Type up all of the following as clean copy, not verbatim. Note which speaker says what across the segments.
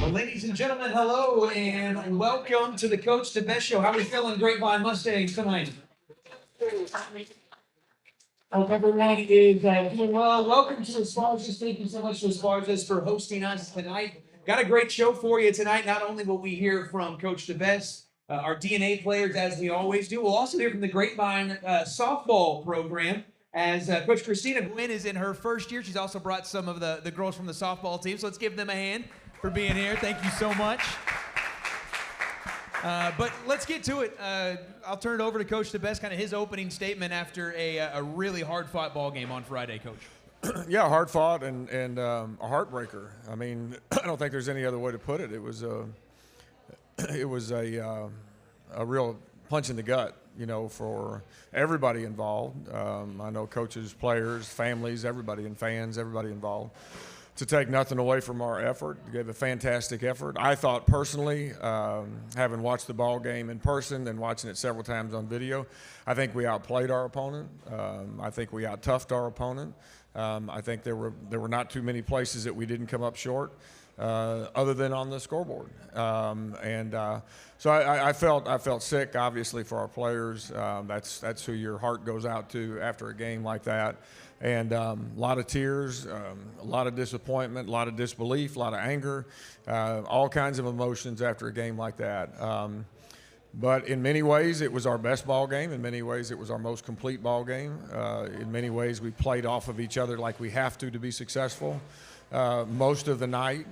Speaker 1: Well, ladies and gentlemen, hello and welcome to the Coach DeBesse Show. How are we feeling, Grapevine Mustangs, tonight? Hope everyone is doing well. Welcome to ESPARZA'S. Thank you so much to ESPARZA'S for hosting us tonight. Got a great show for you tonight. Not only will we hear from Coach DeBesse, our DNA players, as we always do, we'll also hear from the Grapevine softball program. As Coach Christina Gwynn is in her first year, she's also brought some of the girls from the softball team. So let's give them a hand for being here. Thank you so much. But let's get to it. I'll turn it over to Coach DeBesse, kind of his opening statement after a really hard-fought ball game on Friday, Coach.
Speaker 2: Yeah, hard-fought and a heartbreaker. I mean, I don't think there's any other way to put it. It was a real punch in the gut, you know, for everybody involved. I know coaches, players, families, everybody, and fans, everybody involved. To take nothing away from our effort, gave a fantastic effort. I thought personally, having watched the ball game in person and watching it several times on video, I think we outplayed our opponent. I think we out-toughed our opponent. I think there were not too many places that we didn't come up short, other than on the scoreboard. So I felt sick, obviously, for our players. That's who your heart goes out to after a game like that. And a lot of tears, a lot of disappointment, a lot of disbelief, a lot of anger, all kinds of emotions after a game like that. But in many ways, it was our best ball game. In many ways, it was our most complete ball game. In many ways, we played off of each other like we have to be successful most of the night.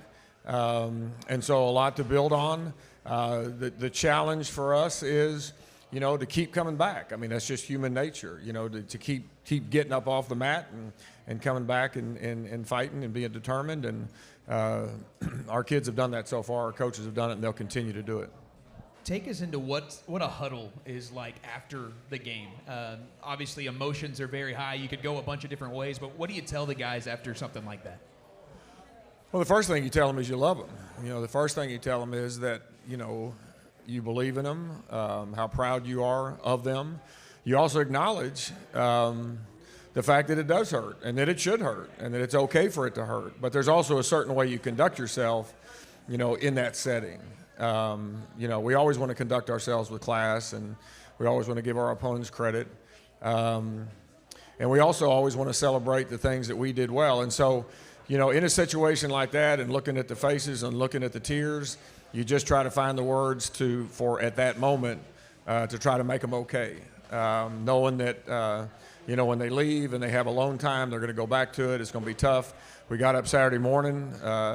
Speaker 2: And so a lot to build on. The challenge for us is, you know, to keep coming back. I mean, that's just human nature, you know, to keep getting up off the mat and coming back and fighting and being determined. And our kids have done that so far. Our coaches have done it, and they'll continue to do it.
Speaker 1: Take us into what a huddle is like after the game. Obviously, emotions are very high. You could go a bunch of different ways, but what do you tell the guys after something like that?
Speaker 2: Well, the first thing you tell them is you love them. You know, the first thing you tell them is that, you know, you believe in them, how proud you are of them. You also acknowledge the fact that it does hurt and that it should hurt and that it's okay for it to hurt. But there's also a certain way you conduct yourself, you know, in that setting. You know, we always want to conduct ourselves with class, and we always want to give our opponents credit. And we also always want to celebrate the things that we did well. And so, you know, in a situation like that and looking at the faces and looking at the tears, you just try to find the words for at that moment to try to make them okay. Knowing that, you know, when they leave and they have alone time, they're going to go back to it. It's going to be tough. We got up Saturday morning.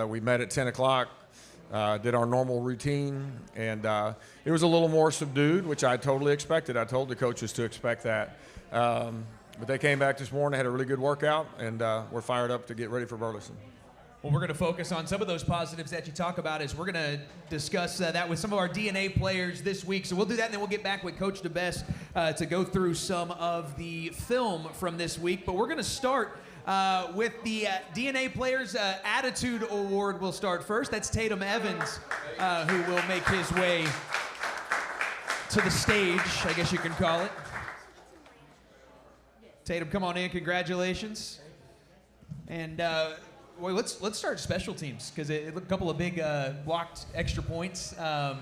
Speaker 2: We met at 10 o'clock, did our normal routine, and it was a little more subdued, which I totally expected. I told the coaches to expect that. But they came back this morning, had a really good workout, and we're fired up to get ready for Burleson.
Speaker 1: Well, we're going to focus on some of those positives that you talk about as we're going to discuss that with some of our DNA players this week. So we'll do that, and then we'll get back with Coach DeBesse to go through some of the film from this week. But we're going to start with the DNA Players Attitude Award. We'll start first. That's Tatum Evans, who will make his way to the stage, I guess you can call it. Tatum, come on in. Congratulations. And well, let's start special teams, because a couple of big blocked extra points.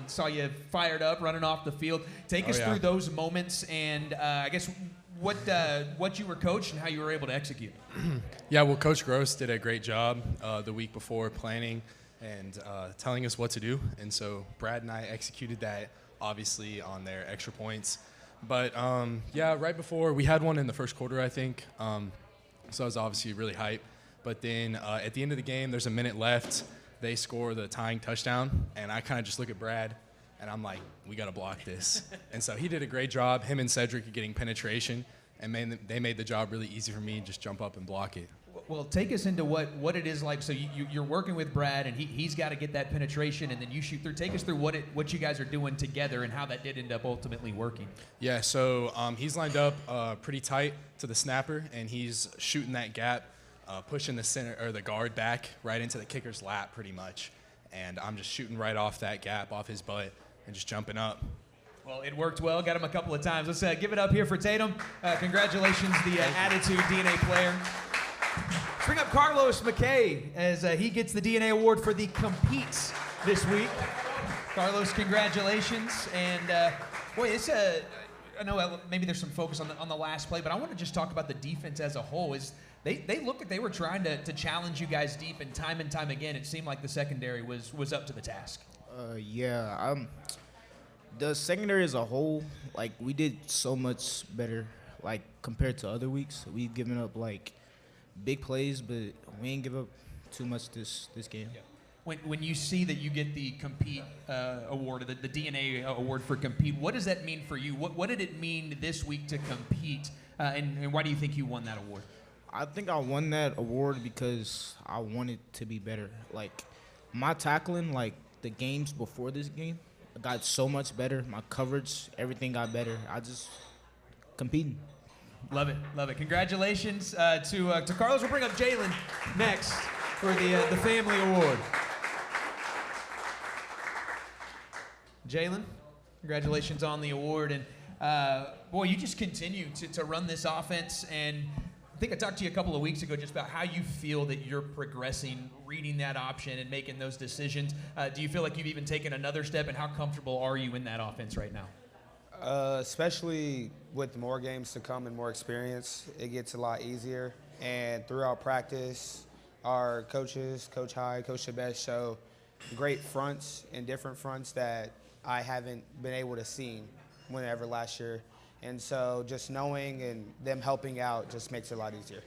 Speaker 1: Saw you fired up, running off the field. Take us through those moments, and I guess what you were coached and how you were able to execute.
Speaker 3: Yeah, well, Coach Gross did a great job the week before planning and telling us what to do, and so Brad and I executed that, obviously, on their extra points. But yeah, right before, we had one in the first quarter, I think, so I was obviously really hyped. But then at the end of the game, there's a minute left. They score the tying touchdown, and I kind of just look at Brad, and I'm like, we got to block this. And so he did a great job, him and Cedric, getting penetration, and they made the job really easy for me to just jump up and block it.
Speaker 1: Well, take us into what it is like. So you're working with Brad, and he's got to get that penetration, and then you shoot through. Take us through what you guys are doing together and how that did end up ultimately working.
Speaker 3: Yeah, so he's lined up pretty tight to the snapper, and he's shooting that gap, pushing the center or the guard back right into the kicker's lap pretty much. And I'm just shooting right off that gap, off his butt, and just jumping up.
Speaker 1: Well, it worked well. Got him a couple of times. Let's give it up here for Tatum. Congratulations, the Attitude DNA player. Let's bring up Carlos McKay as he gets the DNA award for the Competes this week. Carlos, congratulations. And boy, it's I know maybe there's some focus on the last play, but I want to just talk about the defense as a whole. They looked like they were trying to challenge you guys deep, and time again, it seemed like the secondary was up to the task.
Speaker 4: The secondary as a whole, like, we did so much better, like, compared to other weeks. We've given up, like, big plays, but we ain't give up too much this game.
Speaker 1: Yeah. When you see that you get the compete award, the DNA award for compete, what does that mean for you? What did it mean this week to compete, and why do you think you won that award?
Speaker 4: I think I won that award because I wanted to be better. Like, my tackling, like, the games before this game, I got so much better. My coverage, everything got better. I just competing.
Speaker 1: Love it, love it. Congratulations to Carlos. We'll bring up Jalen next for the family award. Jalen, congratulations on the award. And boy, you just continue to run this offense. And I think I talked to you a couple of weeks ago just about how you feel that you're progressing, reading that option and making those decisions. Do you feel like you've even taken another step, and how comfortable are you in that offense right now?
Speaker 5: Especially with more games to come and more experience, it gets a lot easier. And throughout practice, our coaches, Coach High, Coach DeBesse, show great fronts and different fronts that I haven't been able to see whenever last year. And so just knowing and them helping out just makes it a lot easier.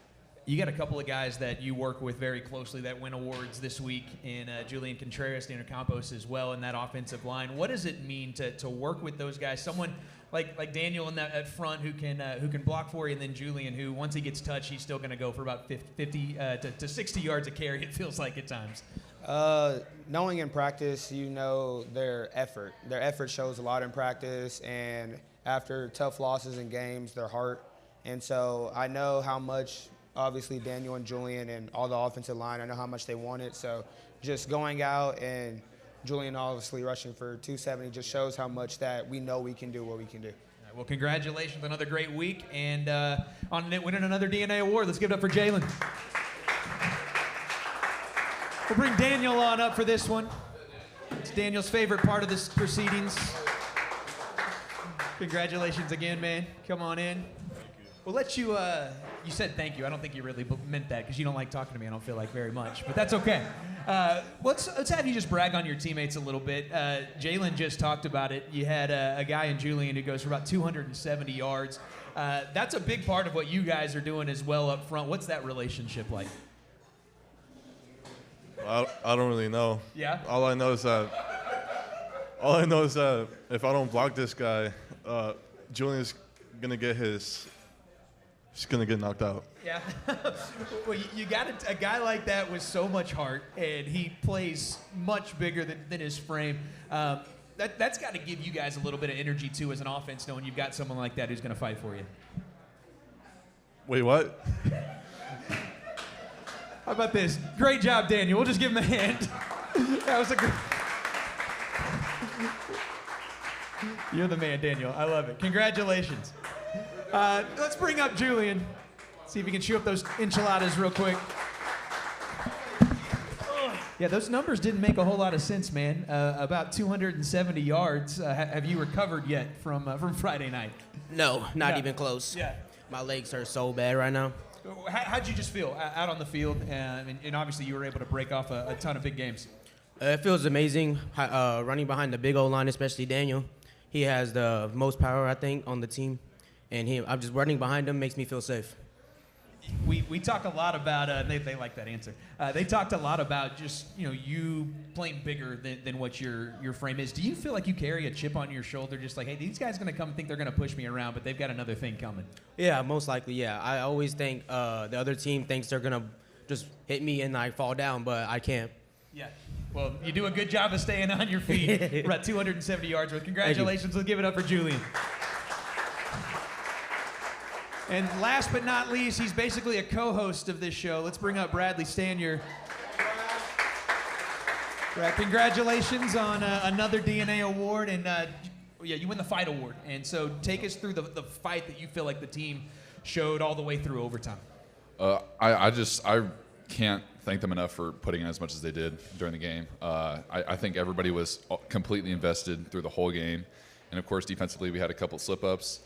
Speaker 1: You got a couple of guys that you work with very closely that win awards this week in Julian Contreras, Daniel Campos as well in that offensive line. What does it mean to work with those guys? Someone like Daniel in that at front who can block for you, and then Julian, who once he gets touched, he's still going to go for about 50 to 60 yards a carry, it feels like at times.
Speaker 5: Knowing in practice, you know their effort. Their effort shows a lot in practice, and after tough losses in games, their heart. And so I know how much, obviously, Daniel and Julian and all the offensive line, I know how much they want it. So just going out and Julian obviously rushing for 270 just shows how much that we know we can do what we can do.
Speaker 1: All right, well, congratulations on another great week and on winning another DNA award. Let's give it up for Jalen. We'll bring Daniel on up for this one. It's Daniel's favorite part of this proceedings. Congratulations again, man. Come on in. We'll let you, you said thank you. I don't think you really meant that because you don't like talking to me, I don't feel like, very much. But that's okay. Let's have you just brag on your teammates a little bit. Jalen just talked about it. You had a guy in Julian who goes for about 270 yards. That's a big part of what you guys are doing as well up front. What's that relationship like?
Speaker 6: I don't really know.
Speaker 1: Yeah?
Speaker 6: All I know is that if I don't block this guy, Julian's gonna get he's gonna get knocked out.
Speaker 1: Yeah. Well, you got a guy like that with so much heart, and he plays much bigger than his frame. That's got to give you guys a little bit of energy too as an offense, knowing you've got someone like that who's going to fight for you.
Speaker 6: Wait, what?
Speaker 1: How about this? Great job, Daniel. We'll just give him a hand. That was a great. You're the man, Daniel. I love it. Congratulations. Let's bring up Julian. See if he can chew up those enchiladas real quick. Yeah, those numbers didn't make a whole lot of sense, man. About 270 yards. Have you recovered yet from Friday night?
Speaker 7: No, not even close.
Speaker 1: Yeah.
Speaker 7: My legs hurt so bad right now.
Speaker 1: How'd you just feel out on the field? And obviously you were able to break off a ton of big games.
Speaker 7: It feels amazing running behind the big old line, especially Daniel. He has the most power, I think, on the team. And I'm just running behind him makes me feel safe.
Speaker 1: We talk a lot about they like that answer. They talked a lot about just you playing bigger than what your frame is. Do you feel like you carry a chip on your shoulder, just like, hey, these guys are gonna come and think they're gonna push me around, but they've got another thing coming?
Speaker 7: Yeah, most likely. Yeah, I always think the other team thinks they're gonna just hit me and I fall down, but I can't.
Speaker 1: Yeah. Well, you do a good job of staying on your feet. We're at 270 yards worth. Congratulations. Let's give it up for Julian. And last but not least, he's basically a co-host of this show. Let's bring up Bradley Stanier. Brad, congratulations on another DNA award. And you win the fight award. And so take us through the fight that you feel like the team showed all the way through overtime.
Speaker 8: I can't thank them enough for putting in as much as they did during the game. I think everybody was completely invested through the whole game. And, of course, defensively we had a couple slip-ups,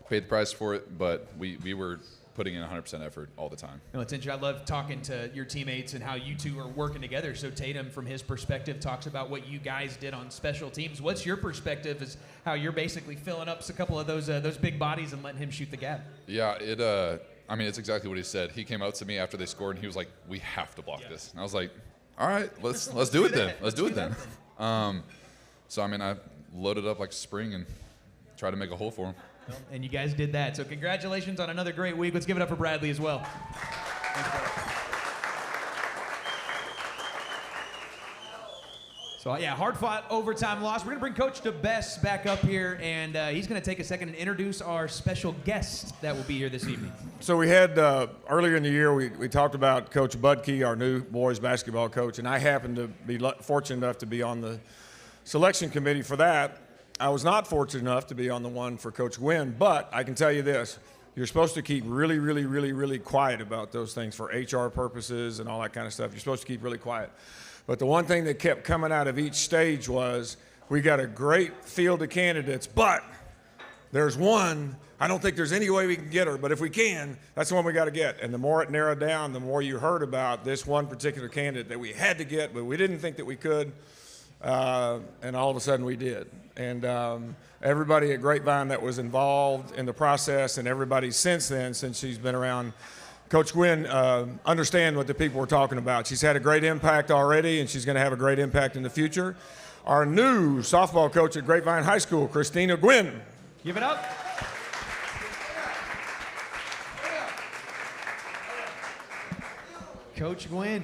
Speaker 8: paid the price for it, but we were putting in 100% effort all the time.
Speaker 1: No, it's interesting. I love talking to your teammates and how you two are working together. So Tatum, from his perspective, talks about what you guys did on special teams. What's your perspective as how you're basically filling up a couple of those big bodies and letting him shoot the gap?
Speaker 8: Yeah, it's exactly what he said. He came out to me after they scored, and he was like, "We have to block this." And I was like, "All right, let's do it then. Let's do it then." So I loaded up like a spring and tried to make a hole for him.
Speaker 1: And you guys did that. So congratulations on another great week. Let's give it up for Bradley as well. So, yeah, hard-fought overtime loss. We're going to bring Coach DeBesse back up here, and he's going to take a second and introduce our special guest that will be here this evening.
Speaker 2: So we had, earlier in the year, we talked about Coach Budke, our new boys basketball coach, and I happened to be fortunate enough to be on the selection committee for that. I was not fortunate enough to be on the one for Coach Gwynn, but I can tell you this. You're supposed to keep really, really, really, really quiet about those things for HR purposes and all that kind of stuff. You're supposed to keep really quiet. But the one thing that kept coming out of each stage was, we got a great field of candidates, but there's one, I don't think there's any way we can get her, but if we can, that's the one we got to get. And the more it narrowed down, the more you heard about this one particular candidate that we had to get, but we didn't think that we could. And all of a sudden we did. And everybody at Grapevine that was involved in the process, and everybody since then, since she's been around, Coach Gwynn, understand what the people were talking about. She's had a great impact already, and she's going to have a great impact in the future. Our new softball coach at Grapevine High School, Christina Gwynn.
Speaker 1: Give it up. Coach Gwynn,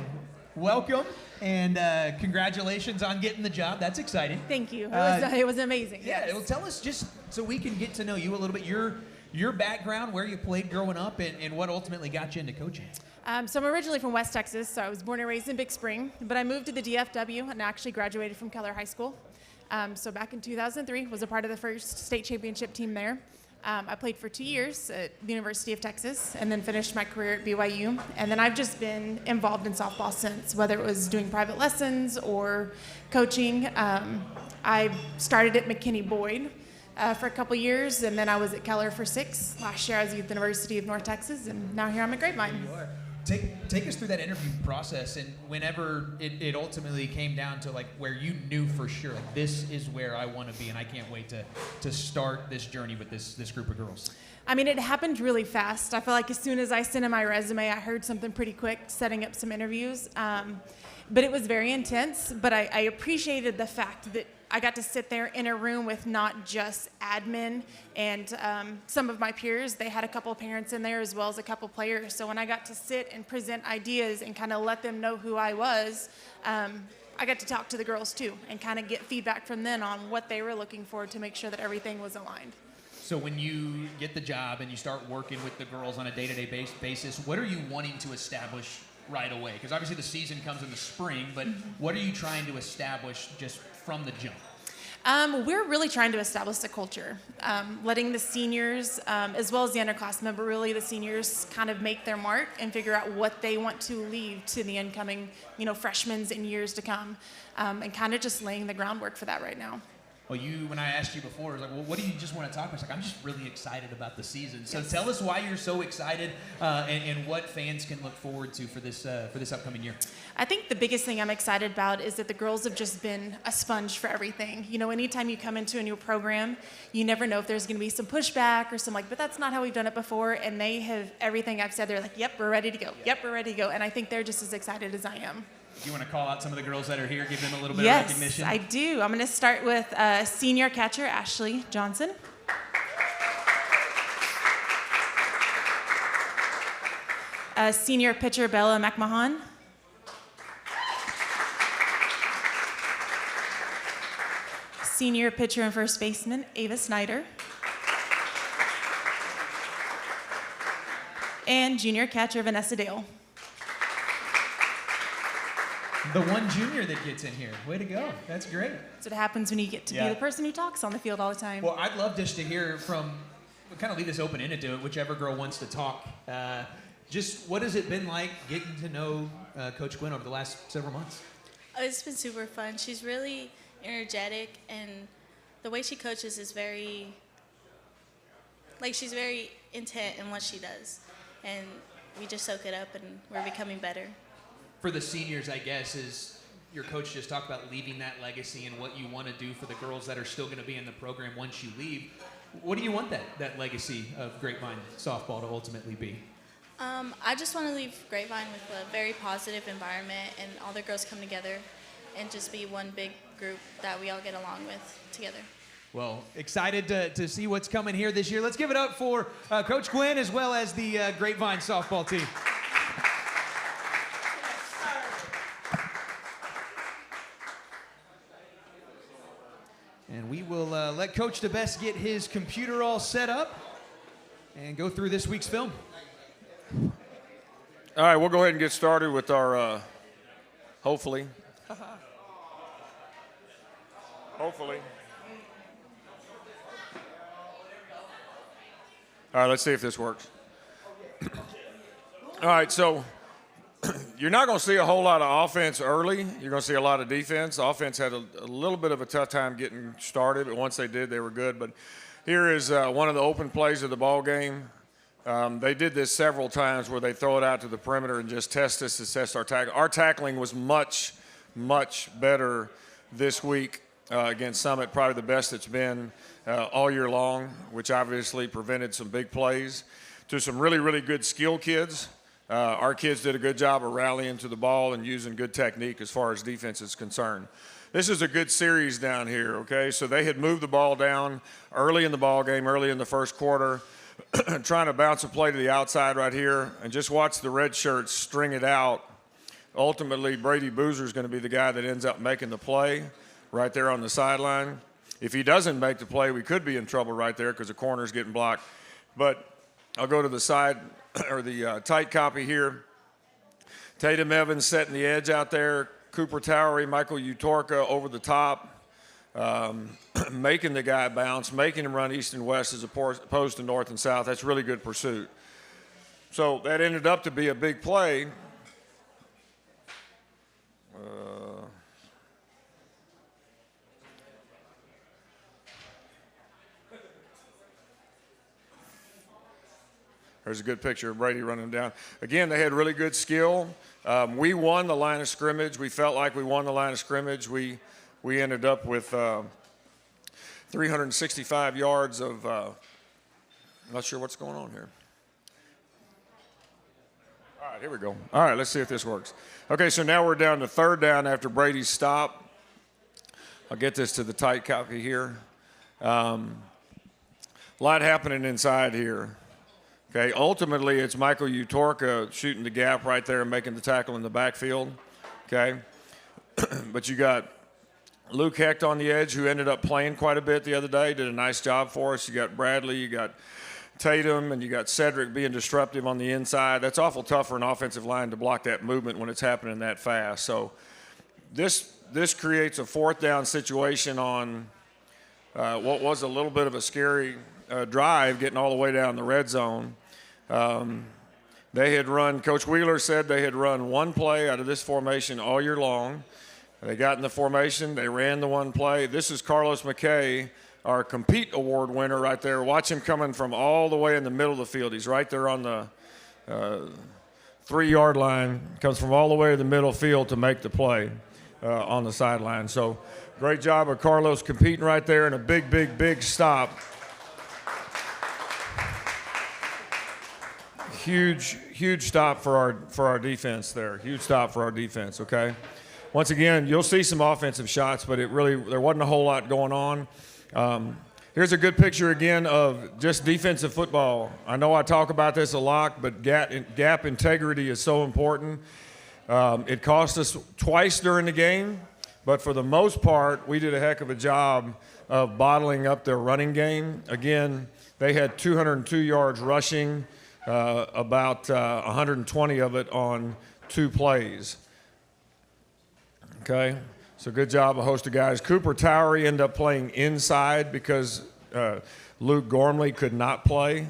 Speaker 1: welcome. And congratulations on getting the job. That's exciting.
Speaker 9: Thank you. It was amazing.
Speaker 1: Yeah,
Speaker 9: yes.
Speaker 1: Well, tell us just so we can get to know you a little bit, your background, where you played growing up, and what ultimately got you into coaching.
Speaker 9: So I'm originally from West Texas, so I was born and raised in Big Spring, but I moved to the DFW and actually graduated from Keller High School. So back in 2003, was a part of the first state championship team there. I played for 2 years at the University of Texas and then finished my career at BYU. And then I've just been involved in softball since, whether it was doing private lessons or coaching. I started at McKinney Boyd for a couple years, and then I was at Keller for 6. Last year I was at the University of North Texas, and now here I'm at Grapevine.
Speaker 1: Take us through that interview process, and whenever it ultimately came down to like where you knew for sure, like, this is where I want to be, and I can't wait to start this journey with this group of girls.
Speaker 9: I mean, it happened really fast. I feel like as soon as I sent in my resume, I heard something pretty quick, setting up some interviews. But it was very intense, but I appreciated the fact that I got to sit there in a room with not just admin and some of my peers. They had a couple of parents in there as well as a couple players. So when I got to sit and present ideas and kind of let them know who I was, I got to talk to the girls too and kind of get feedback from them on what they were looking for to make sure that everything was aligned.
Speaker 1: So when you get the job and you start working with the girls on a day-to-day basis, what are you wanting to establish right away? Because obviously the season comes in the spring, but what are you trying to establish just from the jump?
Speaker 9: We're really trying to establish a culture, letting the seniors, as well as the underclassmen, but really the seniors kind of make their mark and figure out what they want to leave to the incoming, freshmen in years to come, and kind of just laying the groundwork for that right now.
Speaker 1: Well, when I asked you before, I was like, well, what do you just want to talk about? It's like, I'm just really excited about the season. So tell us why you're so excited and what fans can look forward to for this upcoming year.
Speaker 9: I think the biggest thing I'm excited about is that the girls have just been a sponge for everything. Anytime you come into a new program, you never know if there's going to be some pushback or some but that's not how we've done it before. And they have everything I've said. They're like, yep, we're ready to go. Yep, we're ready to go. And I think they're just as excited as I am.
Speaker 1: Do you want to call out some of the girls that are here, give them a little bit
Speaker 9: of
Speaker 1: recognition?
Speaker 9: Yes, I do. I'm going to start with senior catcher Ashley Johnson. Senior pitcher Bella McMahon. Senior pitcher and first baseman Ava Snyder. And junior catcher Vanessa Dale.
Speaker 1: The one junior that gets in here. Way to go. That's great.
Speaker 9: That's what happens when you get to be the person who talks on the field all the time.
Speaker 1: Well, I'd love just to hear from, we'll kind of leave this open-ended to it, whichever girl wants to talk. Just what has it been like getting to know Coach Quinn over the last several months?
Speaker 10: It's been super fun. She's really energetic, and the way she coaches is very, she's very intent in what she does. And we just soak it up, and we're becoming better.
Speaker 1: For the seniors, I guess, is your coach just talked about leaving that legacy and what you want to do for the girls that are still going to be in the program once you leave. What do you want that legacy of Grapevine softball to ultimately be?
Speaker 10: I just want to leave Grapevine with a very positive environment, and all the girls come together and just be one big group that we all get along with together.
Speaker 1: Well, excited to see what's coming here this year. Let's give it up for Coach Quinn as well as the Grapevine softball team. And we will let Coach DeBesse get his computer all set up and go through this week's film.
Speaker 2: All right, we'll go ahead and get started with our, hopefully. Hopefully. All right, let's see if this works. All right, so you're not going to see a whole lot of offense early. You're going to see a lot of defense. Offense had a little bit of a tough time getting started, but once they did, they were good. But here is one of the open plays of the ball game. They did this several times where they throw it out to the perimeter and just test us to test our tackling. Our tackling was much, much better this week against Summit, probably the best it's been all year long, which obviously prevented some big plays to some really, really good skill kids. Our kids did a good job of rallying to the ball and using good technique as far as defense is concerned. This is a good series down here, okay? So they had moved the ball down early in the ball game, early in the first quarter, trying to bounce a play to the outside right here, and just watch the red shirts string it out. Ultimately, Brady Boozer is going to be the guy that ends up making the play right there on the sideline. If he doesn't make the play, we could be in trouble right there because the corner's getting blocked. But I'll go to the side, or the tight copy here. Tatum Evans setting the edge out there. Cooper Towery, Michael Utorka over the top. Making the guy bounce, making him run east and west as opposed to north and south. That's really good pursuit. So that ended up to be a big play. There's a good picture of Brady running down. Again, they had really good skill. We won the line of scrimmage. We felt like we won the line of scrimmage. We ended up with 365 yards of, I'm not sure what's going on here. All right, here we go. All right, let's see if this works. Okay, so now we're down to third down after Brady's stop. I'll get this to the tight copy here. A lot happening inside here. Okay, ultimately it's Michael Utorka shooting the gap right there and making the tackle in the backfield. Okay, but you got Luke Hecht on the edge, who ended up playing quite a bit the other day, did a nice job for us. You got Bradley, you got Tatum, and you got Cedric being disruptive on the inside. That's awful tough for an offensive line to block that movement when it's happening that fast. So this creates a fourth down situation on what was a little bit of a scary drive, getting all the way down the red zone. They had run, Coach Wheeler said they had run one play out of this formation all year long. They got in the formation, they ran the one play. This is Carlos McKay, our Compete Award winner right there. Watch him coming from all the way in the middle of the field. He's right there on the 3-yard line, comes from all the way to the middle field to make the play on the sideline. So great job of Carlos competing right there, and a big, big, big stop. Huge stop for our defense there. Huge stop for our defense, okay? Once again, you'll see some offensive shots, but there wasn't a whole lot going on. Here's a good picture again of just defensive football. I know I talk about this a lot, but gap integrity is so important. It cost us twice during the game, but for the most part, we did a heck of a job of bottling up their running game. Again, they had 202 yards rushing, about 120 of it on 2 plays. Okay, so good job, a host of guys. Cooper Towery ended up playing inside because Luke Gormley could not play.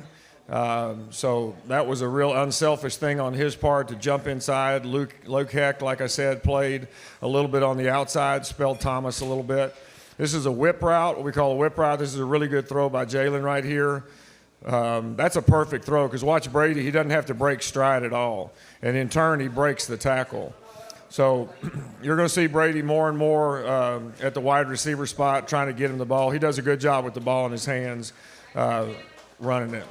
Speaker 2: So that was a real unselfish thing on his part to jump inside. Luke Heck, like I said, played a little bit on the outside, spelled Thomas a little bit. This is a whip route, what we call a whip route. This is a really good throw by Jalen right here. That's a perfect throw because watch Brady, he doesn't have to break stride at all. And in turn, he breaks the tackle. So you're going to see Brady more and more at the wide receiver spot trying to get him the ball. He does a good job with the ball in his hands running it.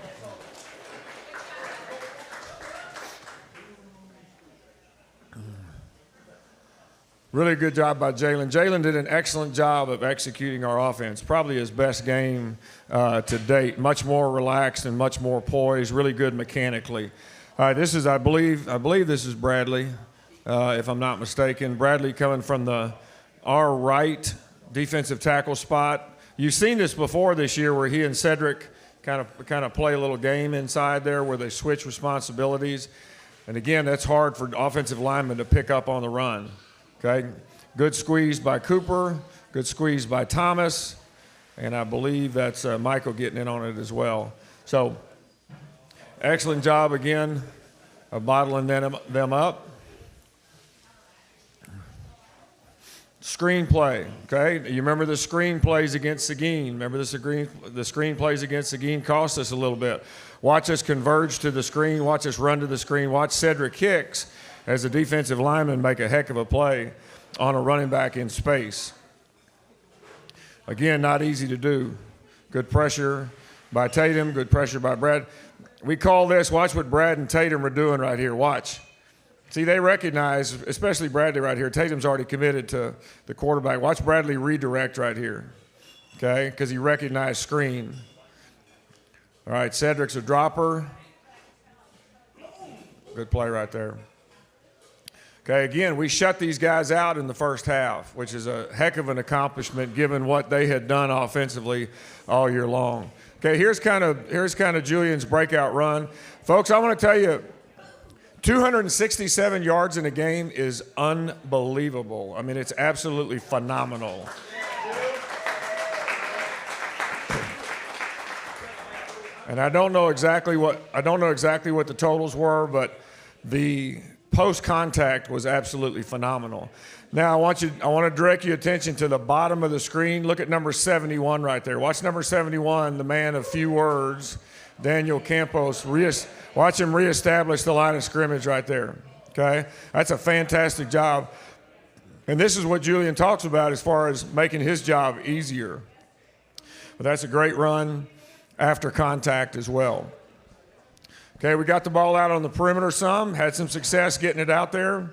Speaker 2: Really good job by Jalen. Jalen did an excellent job of executing our offense, probably his best game to date. Much more relaxed and much more poised, really good mechanically. All right, this is, I believe this is Bradley, if I'm not mistaken. Bradley coming from our right defensive tackle spot. You've seen this before this year where he and Cedric kind of play a little game inside there where they switch responsibilities. And again, that's hard for offensive linemen to pick up on the run. Okay, good squeeze by Cooper, good squeeze by Thomas, and I believe that's Michael getting in on it as well. So, excellent job again of bottling them up. Screen play, okay? You remember the screen plays against Seguin. Remember the screen plays against Seguin cost us a little bit. Watch us converge to the screen. Watch us run to the screen. Watch Cedric Hicks as a defensive lineman make a heck of a play on a running back in space. Again, not easy to do. Good pressure by Tatum, good pressure by Brad. We call this, watch what Brad and Tatum are doing right here. Watch. See, they recognize, especially Bradley right here, Tatum's already committed to the quarterback. Watch Bradley redirect right here, okay, because he recognized screen. All right, Cedric's a dropper. Good play right there. Okay, again, we shut these guys out in the first half, which is a heck of an accomplishment given what they had done offensively all year long. Okay, here's kind of Julian's breakout run. Folks, I want to tell you, 267 yards in a game is unbelievable. I mean, it's absolutely phenomenal. And I don't know exactly what the totals were, but the post-contact was absolutely phenomenal. Now I want to direct your attention to the bottom of the screen. Look at number 71 right there. Watch number 71, the man of few words, Daniel Campos. Watch him reestablish the line of scrimmage right there. Okay, that's a fantastic job. And this is what Julian talks about as far as making his job easier. But that's a great run after contact as well. Okay, we got the ball out on the perimeter some, had some success getting it out there.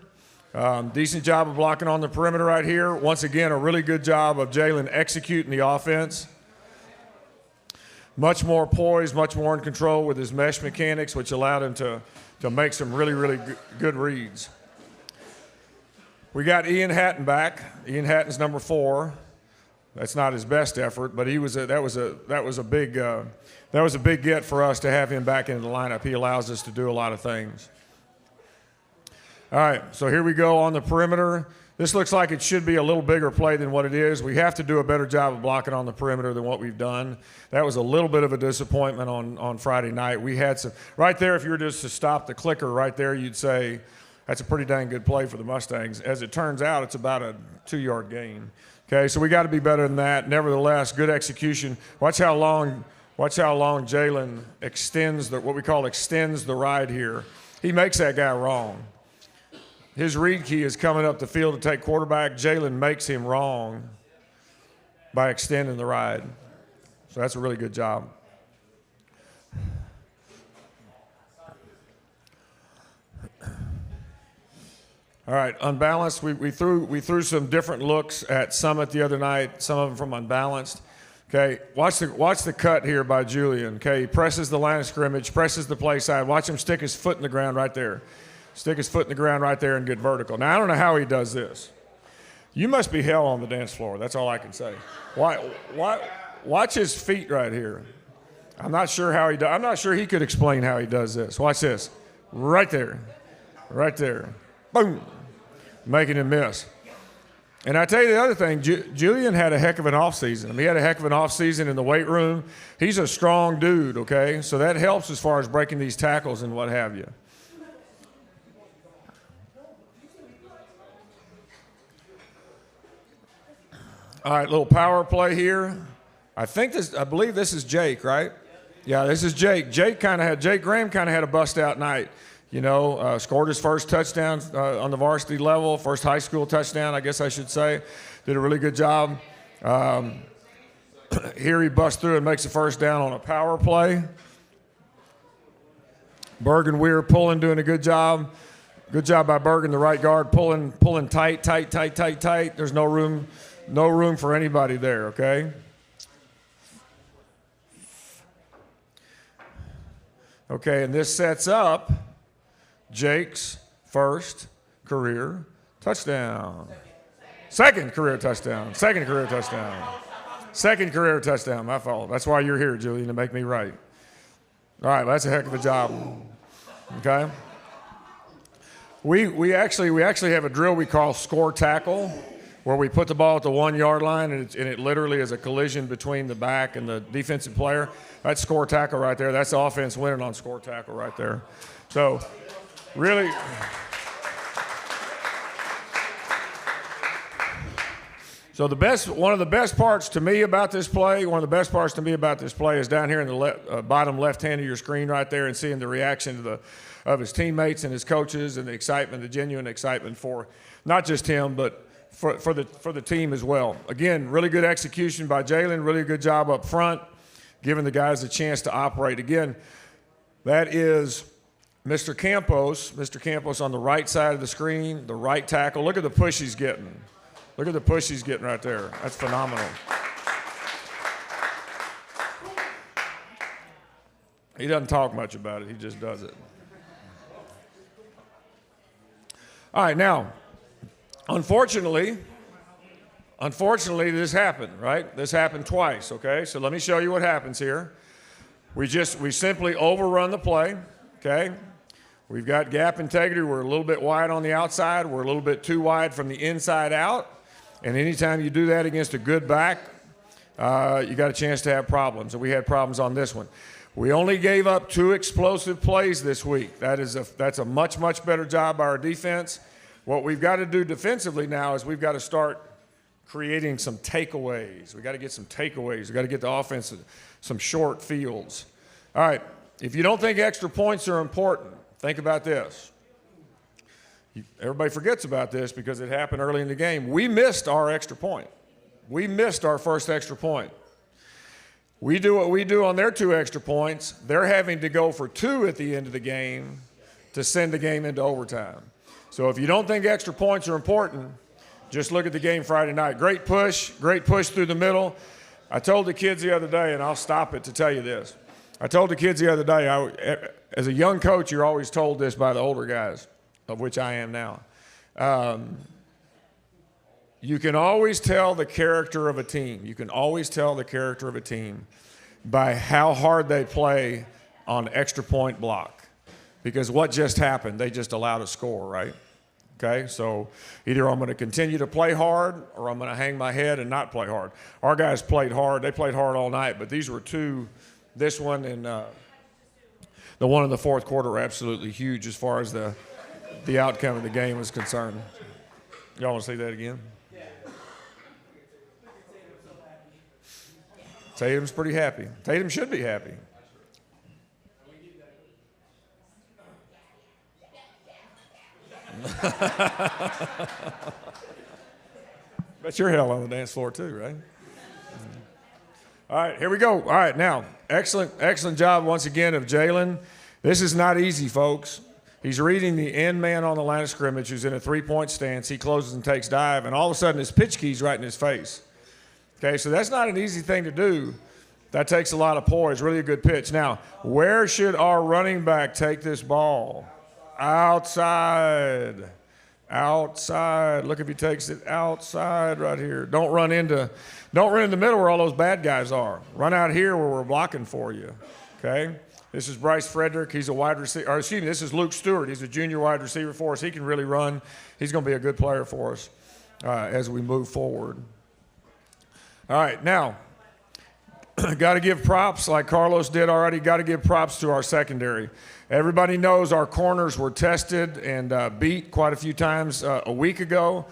Speaker 2: Decent job of blocking on the perimeter right here. Once again, a really good job of Jalen executing the offense. Much more poised, much more in control with his mesh mechanics, which allowed him to make some really, really good reads. We got Ian Hatton back. Ian Hatton's number 4. That's not his best effort, but that was a big get for us to have him back in the lineup. He allows us to do a lot of things. All right, so here we go on the perimeter. This looks like it should be a little bigger play than what it is. We have to do a better job of blocking on the perimeter than what we've done. That was a little bit of a disappointment on Friday night. We had some right there. If you were just to stop the clicker right there, you'd say that's a pretty dang good play for the Mustangs. As it turns out, it's about a 2-yard gain. Okay, so we got to be better than that. Nevertheless, good execution. Watch how long Jalen extends what we call extends the ride here. He makes that guy wrong. His read key is coming up the field to take quarterback. Jalen makes him wrong by extending the ride. So that's a really good job. All right, unbalanced. We threw some different looks at Summit the other night, some of them from unbalanced. Okay, watch the cut here by Julian. Okay, he presses the line of scrimmage, presses the play side. Watch him stick his foot in the ground right there. Stick his foot in the ground right there and get vertical. Now, I don't know how he does this. You must be hell on the dance floor. That's all I can say. Watch his feet right here. I'm not sure how he does. I'm not sure he could explain how he does this. Watch this. Right there. Right there. Boom. Making him miss. And I tell you the other thing, Julian had a heck of an offseason. I mean, he had a heck of an offseason in the weight room. He's a strong dude, okay? So that helps as far as breaking these tackles and what have you. All right, little power play here. I believe this is Jake, right? Yeah, this is Jake. Jake Graham kind of had a bust out night. You know, scored his first touchdown on the varsity level, first high school touchdown, I guess I should say. Did a really good job. Here he busts through and makes a first down on a power play. Bergen Weir pulling, doing a good job. Good job by Bergen, the right guard, pulling tight. There's no room for anybody there, okay? Okay, and this sets up Jake's first career touchdown. Second career touchdown, my fault. That's why you're here, Julian, to make me right. All right, that's a heck of a job, okay? We actually have a drill we call score tackle, where we put the ball at the 1 yard line and it literally is a collision between the back and the defensive player. That's score tackle right there. That's the offense winning on score tackle right there. So really, one of the best parts to me about this play is down here in the bottom left hand of your screen right there and seeing the reaction of his teammates and his coaches and the excitement, the genuine excitement for not just him, but for the team as well. Again, really good execution by Jalen, really good job up front, giving the guys a chance to operate. Again, that is Mr. Campos on the right side of the screen, the right tackle. Look at the push he's getting. Look at the push he's getting right there. That's phenomenal. He doesn't talk much about it. He just does it. All right, now, unfortunately, this happened, right? This happened twice, okay? So let me show you what happens here. We simply overrun the play, okay? We've got gap integrity. We're a little bit wide on the outside. We're a little bit too wide from the inside out. And anytime you do that against a good back, you got a chance to have problems. And we had problems on this one. We only gave up 2 explosive plays this week. That's a much, much better job by our defense. What we've got to do defensively now is we've got to start creating some takeaways. We've got to get some takeaways. We've got to get the offense some short fields. All right, if you don't think extra points are important, think about this. Everybody forgets about this because it happened early in the game. We missed our extra point. We missed our first extra point. We do what we do on their 2 extra points. They're having to go for 2 at the end of the game to send the game into overtime. So if you don't think extra points are important, just look at the game Friday night. Great push through the middle. I told the kids the other day, and I'll stop it to tell you this. I told the kids the other day, as a young coach, you're always told this by the older guys, of which I am now. You can always tell the character of a team. You can always tell the character of a team by how hard they play on extra point block. Because what just happened, they just allowed a score, right? Okay, so either I'm going to continue to play hard or I'm going to hang my head and not play hard. Our guys played hard. They played hard all night, but these were 2, this one and the one in the fourth quarter were absolutely huge as far as the outcome of the game was concerned. Y'all want to see that again? Tatum's pretty happy. Tatum should be happy. Bet you're hell on the dance floor too, right? All right, here we go. All right, now, excellent job once again of Jalen. This is not easy, folks. He's reading the end man on the line of scrimmage who's in a 3-point stance. He closes and takes dive, and all of a sudden his pitch key's right in his face. Okay, so that's not an easy thing to do. That takes a lot of poise, really a good pitch. Now, where should our running back take this ball? Outside. Look if he takes it outside right here. Don't run in the middle where all those bad guys are. Run out here where we're blocking for you. Okay? This is Bryce Frederick. He's a wide receiver. Or excuse me, this is Luke Stewart. He's a junior wide receiver for us. He can really run. He's going to be a good player for us. as we move forward. All right, now, got to give props, like Carlos did already, got to give props to our secondary. Everybody knows our corners were tested and beat quite a few times a week ago.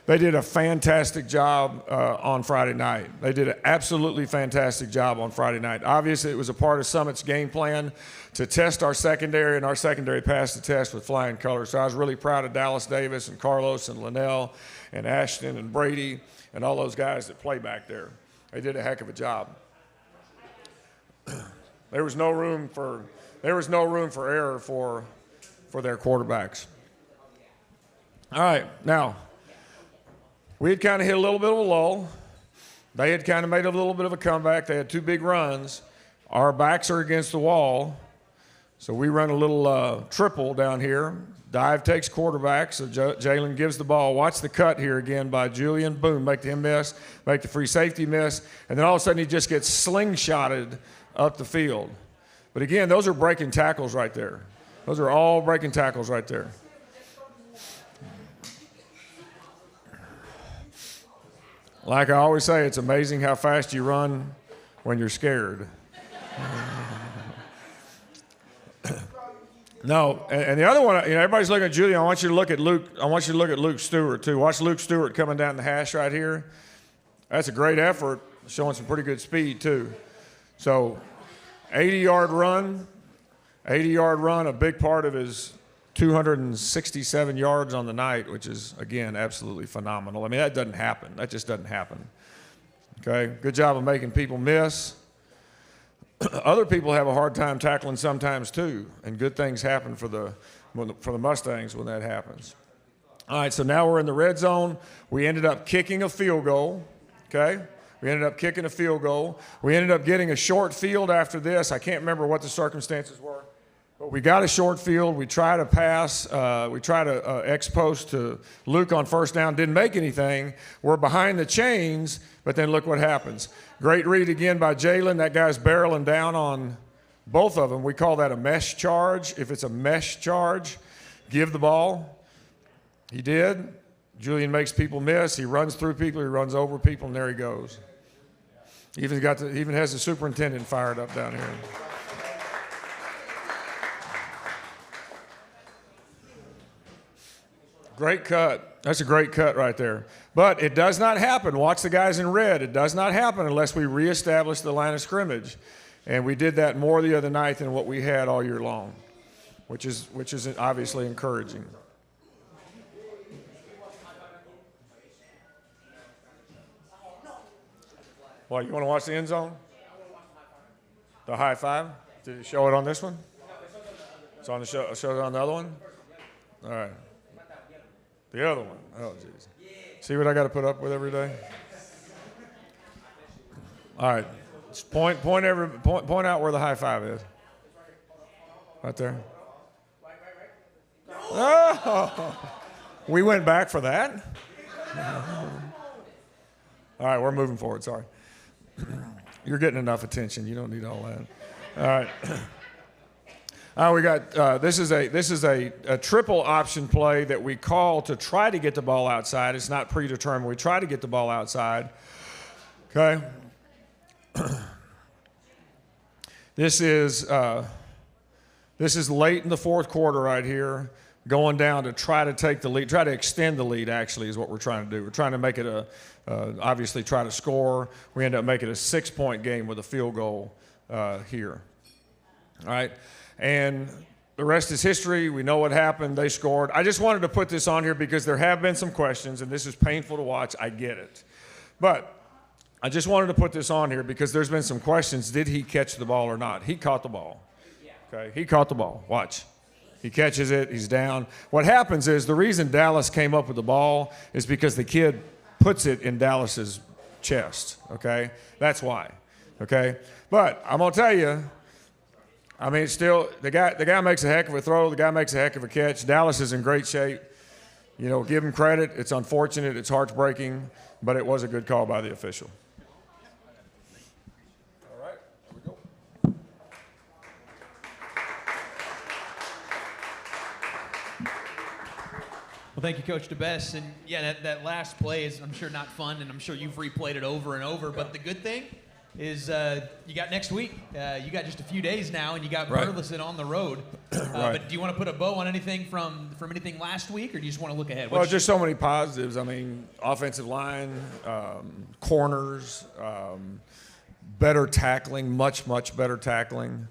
Speaker 2: They did a fantastic job on Friday night. They did an absolutely fantastic job on Friday night. Obviously, it was a part of Summit's game plan to test our secondary, and our secondary passed the test with flying colors. So I was really proud of Dallas Davis and Carlos and Linnell and Ashton and Brady and all those guys that play back there. They did a heck of a job. There was no room for error for their quarterbacks. All right, now, we had kind of hit a little bit of a lull. They had kind of made a little bit of a comeback. They had 2 big runs. Our backs are against the wall, so we run a little triple down here. Dive takes quarterback, so Jalen gives the ball. Watch the cut here again by Julian. Boom, make him miss, make the free safety miss, and then all of a sudden he just gets slingshotted up the field. But again, those are breaking tackles right there. Those are all breaking tackles right there. Like I always say, it's amazing how fast you run when you're scared. No, and the other one, everybody's looking at Julian. I want you to look at Luke. I want you to look at Luke Stewart too. Watch Luke Stewart coming down the hash right here. That's a great effort, showing some pretty good speed too. So, 80-yard run, a big part of his 267 yards on the night, which is, again, absolutely phenomenal. I mean, that doesn't happen. That just doesn't happen. Okay, good job of making people miss. Other people have a hard time tackling sometimes too, and good things happen for the Mustangs when that happens. All right, so now we're in the red zone. We ended up kicking a field goal, okay? We ended up kicking a field goal. We ended up getting a short field after this. I can't remember what the circumstances were. But we got a short field. We tried to pass. We tried to X-post to Luke on first down. Didn't make anything. We're behind the chains, but then look what happens. Great read again by Jalen. That guy's barreling down on both of them. We call that a mesh charge. If it's a mesh charge, give the ball. He did. Julian makes people miss. He runs through people. He runs over people, and there he goes. Even has the superintendent fired up down here. Great cut. That's a great cut right there. But it does not happen. Watch the guys in red. It does not happen unless we reestablish the line of scrimmage. And we did that more the other night than what we had all year long, which is obviously encouraging. What, you want to watch the end zone? The high five? Did you show it on this one? It's on the show it on the other one? All right. The other one. Oh, jeez. See what I got to put up with every day? All right. Just point out where the high five is. Right there. Oh, we went back for that? All right, we're moving forward. Sorry. You're getting enough attention. You don't need all that. All right. We got this is a triple option play that we call to try to get the ball outside. It's not predetermined. We try to get the ball outside. Okay. This is late in the fourth quarter right here, going down to try to take the lead, try to extend the lead. Actually, is what we're trying to do. We're trying to make it obviously try to score. We end up making a 6-point game with a field goal here. All right. And the rest is history. We know what happened. They scored. I just wanted to put this on here because there have been some questions, and this is painful to watch. I get it. But I just wanted to put this on here because there's been some questions. Did he catch the ball or not? He caught the ball. Okay, he caught the ball. Watch. He catches it. He's down. What happens is the reason Dallas came up with the ball is because the kid puts it in Dallas's chest. Okay, that's why. Okay, but I'm gonna tell you. I mean, still, the guy makes a heck of a throw. The guy makes a heck of a catch. Dallas is in great shape. You know, give him credit. It's unfortunate. It's heartbreaking, but it was a good call by the official. All right, here we go.
Speaker 11: Well,
Speaker 1: thank you, Coach DeBesse. And yeah, that last play is, I'm sure, not fun, and I'm sure you've replayed it over and over. But the good thing is you got next week. You got just a few days now, and you got Burleson on the road. But do you want to put a bow on anything from anything last week, or do you just want to look ahead?
Speaker 2: Well, just so many positives. I mean, offensive line, corners, better tackling, much better tackling.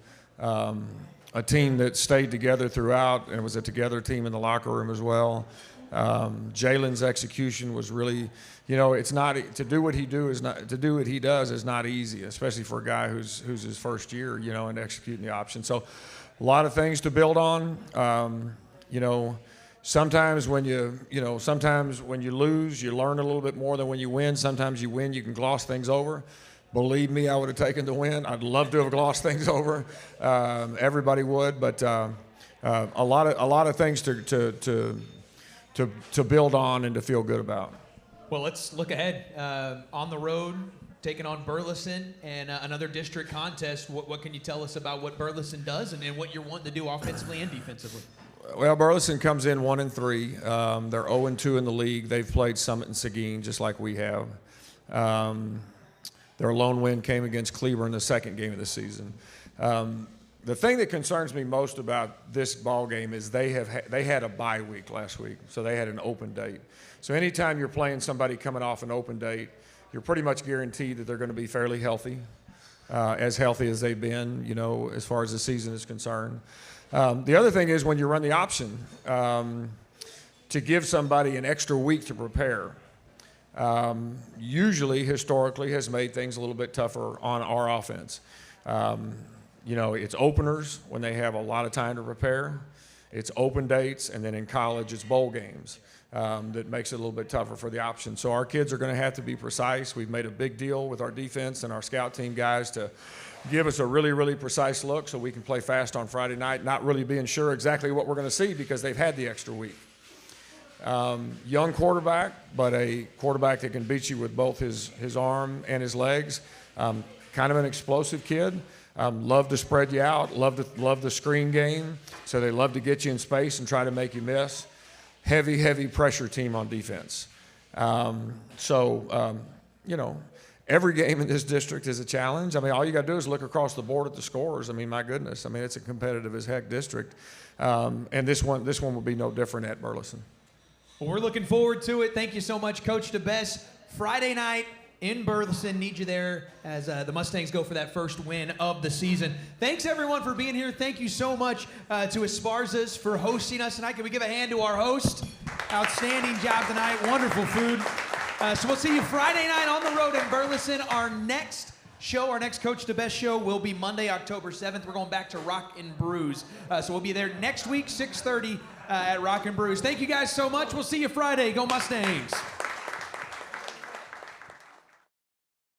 Speaker 2: A team that stayed together throughout, and it was a together team in the locker room as well. Jalen's execution was really, it's not to do what he does is not easy, especially for a guy who's his first year, and executing the option. So, a lot of things to build on. Sometimes when you lose, you learn a little bit more than when you win. Sometimes you win, you can gloss things over. Believe me, I would have taken the win. I'd love to have glossed things over. Everybody would, but a lot of things to build on and to feel good about.
Speaker 1: Well, let's look ahead. On the road, taking on Burleson and another district contest. What can you tell us about what Burleson does and what you're wanting to do offensively and defensively?
Speaker 2: Well, Burleson comes in 1-3. They're 0-2 in the league. They've played Summit and Seguin just like we have. Their lone win came against Cleburne in the second game of the season. The thing that concerns me most about this ball game is they had a bye week last week, so they had an open date. So anytime you're playing somebody coming off an open date, you're pretty much guaranteed that they're going to be fairly healthy, as healthy as they've been, as far as the season is concerned. The other thing is when you run the option to give somebody an extra week to prepare. Usually, historically, has made things a little bit tougher on our offense. It's openers when they have a lot of time to prepare. It's open dates, and then in college, it's bowl games that makes it a little bit tougher for the option. So our kids are going to have to be precise. We've made a big deal with our defense and our scout team guys to give us a really precise look so we can play fast on Friday night, not really being sure exactly what we're going to see because they've had the extra week. Young quarterback, but a quarterback that can beat you with both his arm and his legs. Kind of an explosive kid. Love to spread you out. Love the screen game. So they love to get you in space and try to make you miss. Heavy pressure team on defense. Every game in this district is a challenge. I mean, all you got to do is look across the board at the scores. I mean, my goodness. I mean, it's a competitive as heck district. And this one will be no different at Burleson.
Speaker 1: Well, we're looking forward to it. Thank you so much, Coach DeBesse. Friday night in Burleson. Need you there as the Mustangs go for that first win of the season. Thanks, everyone, for being here. Thank you so much to ESPARZA'S for hosting us tonight. Can we give a hand to our host? Outstanding job tonight. Wonderful food. So we'll see you Friday night on the road in Burleson. Our next show, our next Coach DeBesse show will be Monday, October 7th. We're going back to Rock and Brews. So we'll be there next week, 6:30 at Rock and Brews. Thank you guys so much. We'll see you Friday. Go Mustangs.